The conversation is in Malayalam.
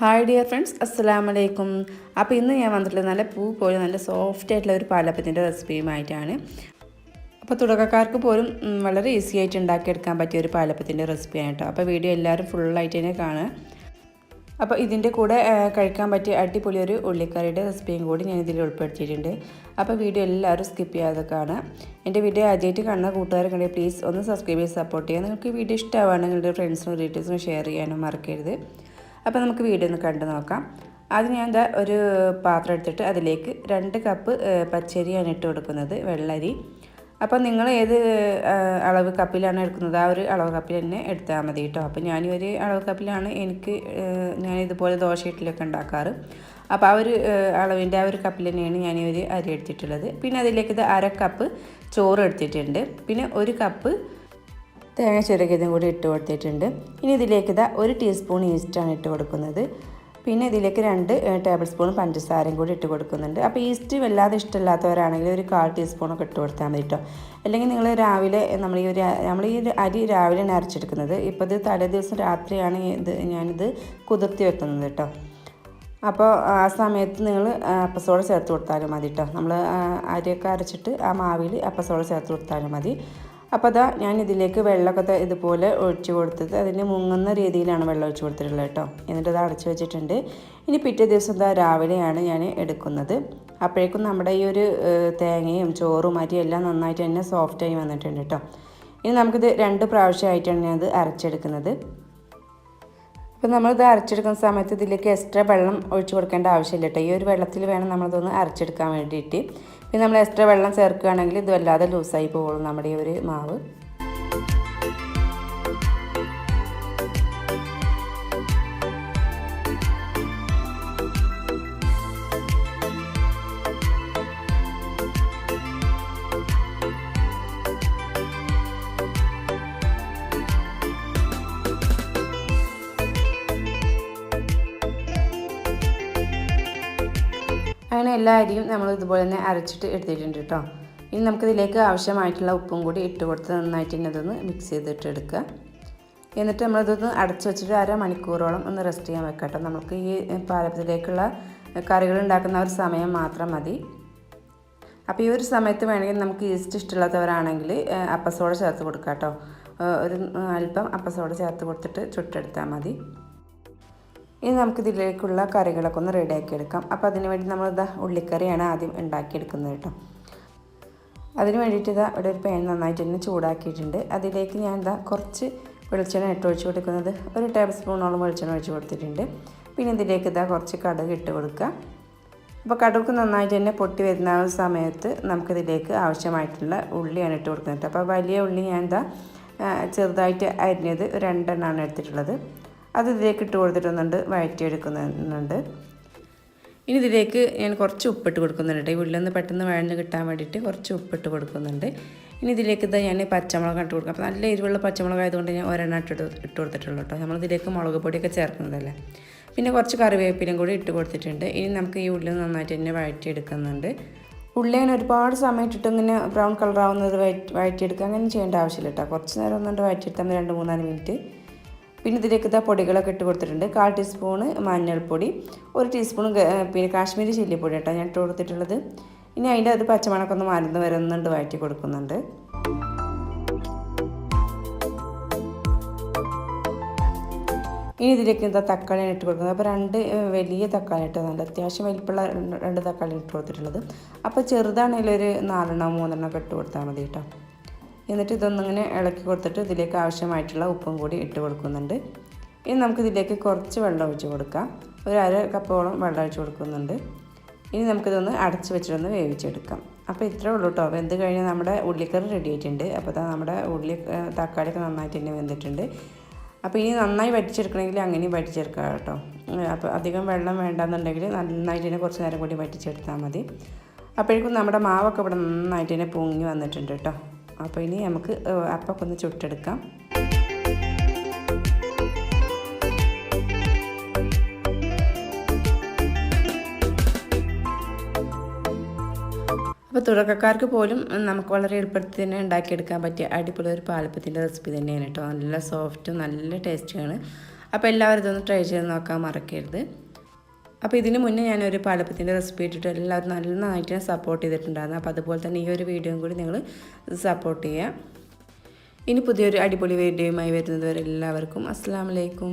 ഹായ് ഡിയർ ഫ്രണ്ട്സ്, അസ്സലാമു അലൈക്കും. അപ്പോൾ ഇന്ന് ഞാൻ വന്നിട്ടുള്ളത് നല്ല പൂ പോലെ നല്ല സോഫ്റ്റ് ആയിട്ടുള്ള ഒരു പാലപ്പത്തിൻ്റെ റെസിപ്പിയുമായിട്ടാണ്. അപ്പോൾ തുടക്കക്കാർക്ക് പോലും വളരെ ഈസി ആയിട്ട് ഉണ്ടാക്കിയെടുക്കാൻ പറ്റിയ ഒരു പാലപ്പത്തിൻ്റെ റെസിപ്പിയാണ് കേട്ടോ. അപ്പോൾ വീഡിയോ എല്ലാവരും ഫുള്ളായിട്ട് തന്നെ കാണുക. അപ്പോൾ ഇതിൻ്റെ കൂടെ കഴിക്കാൻ പറ്റിയ അടിപൊളി ഒരു ഉള്ളിക്കറിയുടെ റെസിപ്പിയും കൂടി ഞാൻ ഇതിൽ ഉൾപ്പെടുത്തിയിട്ടുണ്ട്. അപ്പോൾ വീഡിയോ എല്ലാവരും സ്കിപ്പ് ചെയ്യാതെ കാണുക. എൻ്റെ വീഡിയോ ആദ്യമായിട്ട് കാണുന്ന കൂട്ടുകാർക്കുണ്ടെങ്കിൽ പ്ലീസ് ഒന്ന് സബ്സ്ക്രൈബ് ചെയ്ത് സപ്പോർട്ട് ചെയ്യുക. നിങ്ങൾക്ക് വീഡിയോ ഇഷ്ടമാവുകയാണെങ്കിൽ നിങ്ങളുടെ ഫ്രണ്ട്സിനും റിലേറ്റീവ്സിനും ഷെയർ ചെയ്യാനും മറക്കരുത്. അപ്പോൾ നമുക്ക് വീഡിയോ ഒന്ന് കണ്ടു നോക്കാം. ആദ്യം ഞാൻ ഒരു പാത്രം എടുത്തിട്ട് അതിലേക്ക് 2 കപ്പ് പച്ചരിയാണ് ഇട്ട് കൊടുക്കുന്നത്, വെള്ളരി. അപ്പോൾ നിങ്ങൾ ഏത് അളവ് കപ്പിലാണ് എടുക്കുന്നത് ആ ഒരു അളവ് കപ്പിൽ തന്നെ എടുത്താൽ മതി കേട്ടോ. അപ്പോൾ ഞാൻ ഒരു അളവ് കപ്പിലാണ് ഞാൻ ഇതുപോലെ ദോശ ഇഡ്ഡലിയൊക്കെ ഉണ്ടാക്കാറ്. അപ്പോൾ ആ ഒരു അളവിൻ്റെ ആ ഒരു കപ്പിൽ തന്നെയാണ് ഞാൻ ഒരു അരി എടുത്തിട്ടുള്ളത്. പിന്നെ അതിലേക്ക് 1/2 കപ്പ് ചോറ് എടുത്തിട്ടുണ്ട്. പിന്നെ 1 കപ്പ് തേങ്ങ ചിരകിയതും കൂടി ഇട്ട് കൊടുത്തിട്ടുണ്ട്. ഇനി ഇതിലേക്ക് 1 ടീസ്പൂൺ ഈസ്റ്റാണ് ഇട്ട് കൊടുക്കുന്നത്. പിന്നെ ഇതിലേക്ക് 2 ടേബിൾ സ്പൂൺ പഞ്ചസാരയും കൂടി ഇട്ട് കൊടുക്കുന്നുണ്ട്. അപ്പോൾ ഈസ്റ്റ് വല്ലാതെ ഇഷ്ടമില്ലാത്തവരാണെങ്കിൽ ഒരു 1/4 ടീസ്പൂണൊക്കെ ഇട്ട് കൊടുത്താൽ മതി കേട്ടോ. അല്ലെങ്കിൽ നിങ്ങൾ രാവിലെ നമ്മൾ ഈ അരി രാവിലെയാണ് അരച്ചെടുക്കുന്നത്. ഇപ്പോൾ ഇത് തലേ ദിവസം രാത്രിയാണ് ഞാനിത് കുതിർത്തി വെക്കുന്നത് കേട്ടോ. അപ്പോൾ ആ സമയത്ത് നിങ്ങൾ അപ്പസോഡ ചേർത്ത് കൊടുത്താലും മതി കേട്ടോ. നമ്മൾ അരിയൊക്കെ അരച്ചിട്ട് ആ മാവിൽ അപ്പസോഡ ചേർത്ത് കൊടുത്താലും മതി. അപ്പോൾ ഞാൻ ഇതിലേക്ക് വെള്ളമൊക്കെ ഇതുപോലെ ഒഴിച്ച് കൊടുത്തത് അതിന് മുങ്ങുന്ന രീതിയിലാണ് വെള്ളം ഒഴിച്ച് കൊടുത്തിട്ടുള്ളത് കേട്ടോ. എന്നിട്ട് അത് അടച്ചു വെച്ചിട്ടുണ്ട്. ഇനി പിറ്റേ ദിവസം രാവിലെയാണ് ഞാൻ എടുക്കുന്നത്. അപ്പോഴേക്കും നമ്മുടെ ഈ ഒരു തേങ്ങയും ചോറും അരിയും എല്ലാം നന്നായിട്ട് തന്നെ സോഫ്റ്റായി വന്നിട്ടുണ്ട് കേട്ടോ. ഇനി നമുക്കിത് 2 പ്രാവശ്യമായിട്ടാണ് ഞാനത് അരച്ചെടുക്കുന്നത്. അപ്പോൾ നമ്മളിത് അരച്ചെടുക്കുന്ന സമയത്ത് ഇതിലേക്ക് എക്സ്ട്രാ വെള്ളം ഒഴിച്ച് കൊടുക്കേണ്ട ആവശ്യമില്ല കേട്ടോ. ഈ ഒരു വെള്ളത്തിൽ വേണം നമ്മളിതൊന്ന് അരച്ചെടുക്കാൻ വേണ്ടിയിട്ട്. പിന്നെ നമ്മൾ എക്സ്ട്രാ വെള്ളം ചേർക്കുകയാണെങ്കിൽ ഇത് വല്ലാതെ ലൂസായി പോകുള്ളൂ നമ്മുടെ ഈ ഒരു മാവ്. അങ്ങനെ എല്ലാ അരിയും നമ്മൾ ഇതുപോലെ തന്നെ അരച്ചിട്ട് എടുത്തിട്ടുണ്ട് കേട്ടോ. ഇനി നമുക്കിതിലേക്ക് ആവശ്യമായിട്ടുള്ള ഉപ്പും കൂടി ഇട്ട് കൊടുത്ത് നന്നായിട്ട് തന്നെ ഇതൊന്ന് മിക്സ് ചെയ്തിട്ട് എടുക്കുക. എന്നിട്ട് നമ്മളിതൊന്ന് അടച്ചു വെച്ചിട്ട് 1/2 മണിക്കൂറോളം ഒന്ന് റെസ്റ്റ് ചെയ്യാൻ വെക്കാം കേട്ടോ. നമുക്ക് ഈ പാലപ്പത്തിലേക്കുള്ള കറികൾ ഉണ്ടാക്കുന്ന ഒരു സമയം മാത്രം മതി. അപ്പോൾ ഈ ഒരു സമയത്ത് വേണമെങ്കിൽ നമുക്ക് ഈസ്റ്റ് ഇഷ്ടമില്ലാത്തവരാണെങ്കിൽ അപ്പസോഡ ചേർത്ത് കൊടുക്കാം കേട്ടോ. ഒരു അല്പം അപ്പസോഡ ചേർത്ത് കൊടുത്തിട്ട് ചുട്ടെടുത്താൽ മതി. ഇനി നമുക്കിതിലേക്കുള്ള കറികളൊക്കെ ഒന്ന് റെഡിയാക്കി എടുക്കാം. അപ്പോൾ അതിന് വേണ്ടി നമ്മൾ ഉള്ളിക്കറിയാണ് ആദ്യം ഉണ്ടാക്കിയെടുക്കുന്നത് കേട്ടോ. അതിന് വേണ്ടിയിട്ട് ഇവിടെ ഒരു പാൻ നന്നായിട്ട് തന്നെ ചൂടാക്കിയിട്ടുണ്ട്. അതിലേക്ക് ഞാൻ കുറച്ച് വെളിച്ചെണ്ണ ഒഴിച്ച് കൊടുക്കുന്നത്. 1 ടേബിൾ സ്പൂണോളം വെളിച്ചെണ്ണ ഒഴിച്ച് കൊടുത്തിട്ടുണ്ട്. പിന്നെ ഇതിലേക്ക് കുറച്ച് കടുക് ഇട്ട് കൊടുക്കുക. അപ്പോൾ കടുക് നന്നായിട്ട് തന്നെ പൊട്ടി വരുന്ന സമയത്ത് നമുക്കിതിലേക്ക് ആവശ്യമായിട്ടുള്ള ഉള്ളിയാണ് ഇട്ട് കൊടുക്കുന്നത്. അപ്പോൾ വലിയ ഉള്ളി ഞാൻ ചെറുതായിട്ട് അരിഞ്ഞത് 2 എണ്ണമാണ് എടുത്തിട്ടുള്ളത്. അത് ഇതിലേക്ക് ഇട്ട് കൊടുത്തിട്ടൊന്നുണ്ട് വഴറ്റിയെടുക്കുന്നുണ്ട്. ഇനി ഇതിലേക്ക് ഞാൻ കുറച്ച് ഉപ്പിട്ട് കൊടുക്കുന്നുണ്ട്. ഈ ഉള്ളിൽ നിന്ന് പെട്ടെന്ന് വഴഞ്ഞ് കിട്ടാൻ വേണ്ടിയിട്ട് കുറച്ച് ഉപ്പിട്ട് കൊടുക്കുന്നുണ്ട്. ഇനി ഇതിലേക്ക് ഞാൻ പച്ചമുളക് ഇട്ട് കൊടുക്കും. അപ്പോൾ നല്ല എരിവുള്ള പച്ചമുളക് ആയതുകൊണ്ട് ഞാൻ 1 എണ്ണം ഇട്ട് കൊടുത്തിട്ടുള്ളൂ കേട്ടോ. നമ്മളിതിലേക്ക് മുളക് പൊടിയൊക്കെ ചേർക്കുന്നതല്ലേ. പിന്നെ കുറച്ച് കറിവേപ്പിലും കൂടി ഇട്ട് കൊടുത്തിട്ടുണ്ട്. ഇനി നമുക്ക് ഈ ഉള്ളി നന്നായിട്ട് തന്നെ വഴറ്റിയെടുക്കുന്നുണ്ട്. ഉള്ളി അങ്ങനെ ഒരുപാട് സമയം ഇട്ടിട്ട് ഇങ്ങനെ ബ്രൗൺ കളറാവുന്നത് വഴറ്റിയെടുക്കുക അങ്ങനെ ചെയ്യേണ്ട ആവശ്യമില്ല കേട്ടോ. കുറച്ച് നേരം ഒന്നുകൊണ്ട് വഴറ്റിയെടുത്താൽ 2-3 മിനിറ്റ്. പിന്നെ ഇതിലേക്ക് പൊടികളൊക്കെ ഇട്ട് കൊടുത്തിട്ടുണ്ട്. 1/4 ടീസ്പൂണ് മഞ്ഞൾപ്പൊടി, 1 ടീസ്പൂൺ പിന്നെ കാശ്മീരി ചില്ലിപ്പൊടി കേട്ടോ ഞാൻ ഇട്ട് കൊടുത്തിട്ടുള്ളത്. ഇനി അതിൻ്റെ പച്ചമണമൊക്കെ ഒന്ന് മരുന്ന് വരെ ഒന്നുണ്ട് വഴറ്റി കൊടുക്കുന്നുണ്ട്. ഇനി ഇതിലേക്ക് തക്കാളിയാണ് ഇട്ട് കൊടുക്കുന്നത്. അപ്പോൾ 2 വലിയ തക്കാളി ഇട്ട് നല്ല അത്യാവശ്യം വലിപ്പമുള്ള 2 തക്കാളി ഇട്ട് കൊടുത്തിട്ടുള്ളത്. അപ്പോൾ ചെറുതാണെങ്കിൽ ഒരു 4 3 ഒക്കെ ഇട്ട് കൊടുത്താൽ മതി കേട്ടോ. എന്നിട്ട് ഇതൊന്നിങ്ങനെ ഇളക്കി കൊടുത്തിട്ട് ഇതിലേക്ക് ആവശ്യമായിട്ടുള്ള ഉപ്പും കൂടി ഇട്ട് കൊടുക്കുന്നുണ്ട്. ഇനി നമുക്കിതിലേക്ക് കുറച്ച് വെള്ളം ഒഴിച്ച് കൊടുക്കാം. ഒരു 1/2 കപ്പോളം വെള്ളം ഒഴിച്ച് കൊടുക്കുന്നുണ്ട്. ഇനി നമുക്കിതൊന്ന് അടച്ച് വെച്ചിട്ടൊന്ന് വേവിച്ചെടുക്കാം. അപ്പോൾ ഇത്രേ ഉള്ളൂ കേട്ടോ. വെന്ത് കഴിഞ്ഞാൽ നമ്മുടെ ഉള്ളിക്കറി റെഡി ആയിട്ടുണ്ട്. അപ്പോൾ നമ്മുടെ തക്കാളിയൊക്കെ നന്നായിട്ട് തന്നെ വെന്തിട്ടുണ്ട്. അപ്പോൾ ഇനി നന്നായി വറ്റിച്ചെടുക്കണമെങ്കിൽ അങ്ങനെയും വറ്റിച്ചെടുക്കാം കേട്ടോ. അപ്പോൾ അധികം വെള്ളം വേണ്ടെന്നുണ്ടെങ്കിൽ നന്നായിട്ട് തന്നെ കുറച്ച് നേരം കൂടി വറ്റിച്ചെടുത്താൽ മതി. അപ്പോഴേക്കും നമ്മുടെ മാവൊക്കെ ഇവിടെ നന്നായിട്ട് തന്നെ പൊങ്ങി വന്നിട്ടുണ്ട് കേട്ടോ. അപ്പോൾ ഇനി നമുക്ക് അപ്പമൊക്കെ ഒന്ന് ചുട്ടെടുക്കാം. അപ്പോൾ തുടക്കക്കാർക്ക് പോലും നമുക്ക് വളരെ എളുപ്പത്തിൽ തന്നെ ഉണ്ടാക്കിയെടുക്കാൻ പറ്റിയ അടിപൊളി ഒരു പാലപ്പത്തിൻ്റെ റെസിപ്പി തന്നെയാണ് കേട്ടോ. നല്ല സോഫ്റ്റും നല്ല ടേസ്റ്റിയാണ്. അപ്പോൾ എല്ലാവരും ഇതൊന്ന് ട്രൈ ചെയ്ത് നോക്കാൻ മറക്കരുത്. അപ്പോൾ ഇതിന് മുന്നേ ഞാനൊരു പാലപ്പത്തിൻ്റെ റെസിപ്പി ഇട്ടിട്ട് എല്ലാവരും നന്നായിട്ട് സപ്പോർട്ട് ചെയ്തിട്ടുണ്ടായിരുന്നു. അപ്പോൾ അതുപോലെ തന്നെ ഈ ഒരു വീഡിയോയും കൂടി നിങ്ങൾ സപ്പോർട്ട് ചെയ്യുക. ഇനി പുതിയൊരു അടിപൊളി വീഡിയോയുമായി വരുന്നത് വരെ എല്ലാവർക്കും അസ്സലാമു അലൈക്കും.